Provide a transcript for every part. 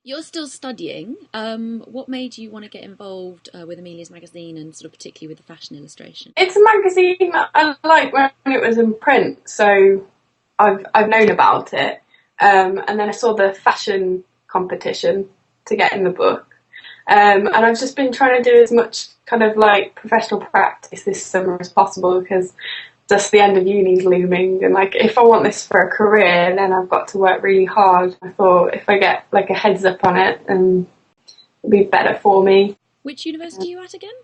You're still studying. What made you want to get involved with Amelia's magazine and sort of particularly with the fashion illustration? It's a magazine that I liked when it was in print, so I've known about it. And then I saw the fashion competition to get in the book. And I've just been trying to do as much kind of like professional practice this summer as possible because just the end of uni's looming, and like if I want this for a career, then I've got to work really hard. I thought if I get like a heads up on it, then it'll be better for me. Which university are you at again?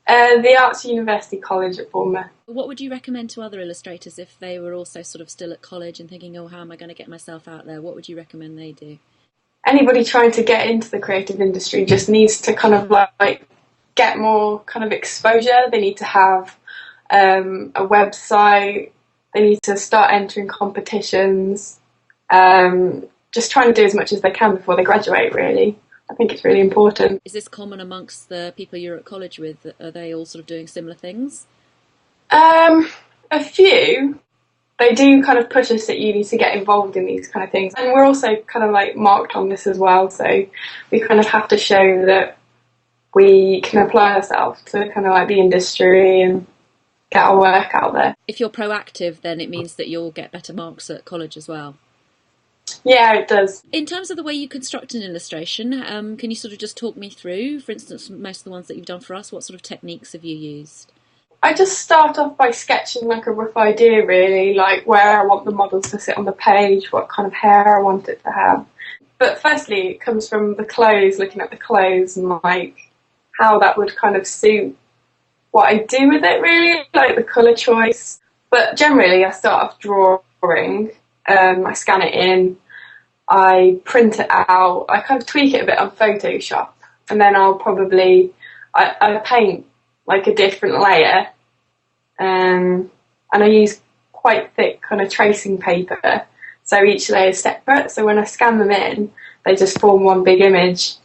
The Arts University College at Bournemouth. What would you recommend to other illustrators if they were also sort of still at college and thinking, oh, how am I going to get myself out there? What would you recommend they do? Anybody trying to get into the creative industry just needs to kind of like get more kind of exposure. They need to have a website. They need to start entering competitions. Just trying to do as much as they can before they graduate, really. I think it's really important. Is this common amongst the people you're at college with? Are they all sort of doing similar things? A few. They do kind of push us at uni to get involved in these kind of things. And we're also kind of like marked on this as well. So we kind of have to show that we can apply ourselves to kind of like the industry and get our work out there. If you're proactive, then it means that you'll get better marks at college as well. Yeah, it does. In terms of the way you construct an illustration, can you sort of just talk me through, for instance, most of the ones that you've done for us, what sort of techniques have you used? I just start off by sketching like a rough idea, really, like where I want the models to sit on the page, what kind of hair I want it to have. But firstly, it comes from the clothes, looking at the clothes and like how that would kind of suit what I do with it, really, like the colour choice. But generally, I start off drawing. I scan it in, I print it out, I kind of tweak it a bit on Photoshop, and then I'll probably, I paint like a different layer, and I use quite thick kind of tracing paper, so each layer is separate, so when I scan them in, they just form one big image.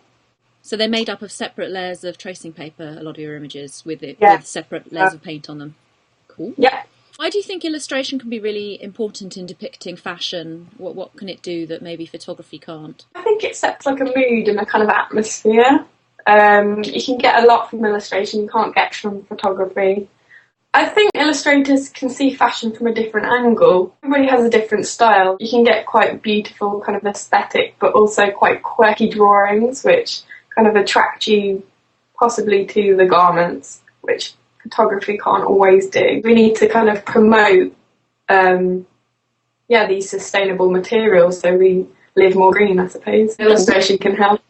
So they're made up of separate layers of tracing paper, a lot of your images, with separate layers of paint on them. Cool. Yeah. Why do you think illustration can be really important in depicting fashion? What can it do that maybe photography can't? I think it sets like a mood and a kind of atmosphere. You can get a lot from illustration you can't get from photography. I think illustrators can see fashion from a different angle. Everybody has a different style. You can get quite beautiful kind of aesthetic, but also quite quirky drawings, which kind of attract you possibly to the garments, which photography can't always do. We need to kind of promote these sustainable materials so we live more green, I suppose. Illustration can help.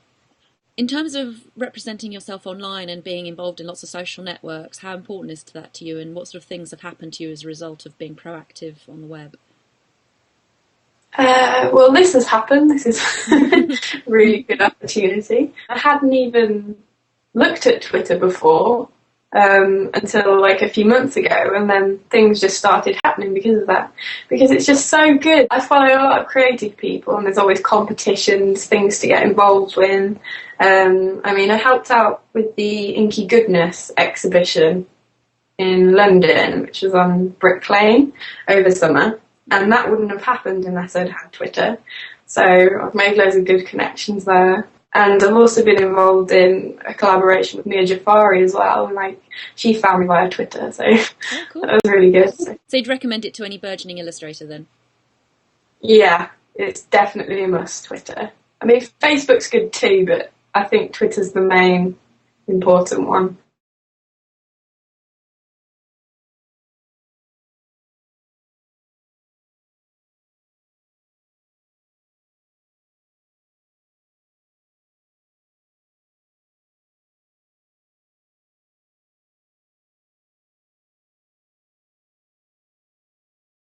In terms of representing yourself online and being involved in lots of social networks, how important is that to you, and what sort of things have happened to you as a result of being proactive on the web? Well, this has happened. This is a really good opportunity. I hadn't even looked at Twitter before. Until like a few months ago, and then things just started happening because of that, because it's just so good. I follow a lot of creative people and there's always competitions, things to get involved in. I helped out with the Inky Goodness exhibition in London, which was on Brick Lane over summer, and that wouldn't have happened unless I'd had Twitter. So I've made loads of good connections there. And I've also been involved in a collaboration with Mia Jafari as well. And like, she found me via Twitter, so cool. That was really good. So you'd recommend it to any burgeoning illustrator then? Yeah, it's definitely a must, Twitter. I mean, Facebook's good too, but I think Twitter's the main important one.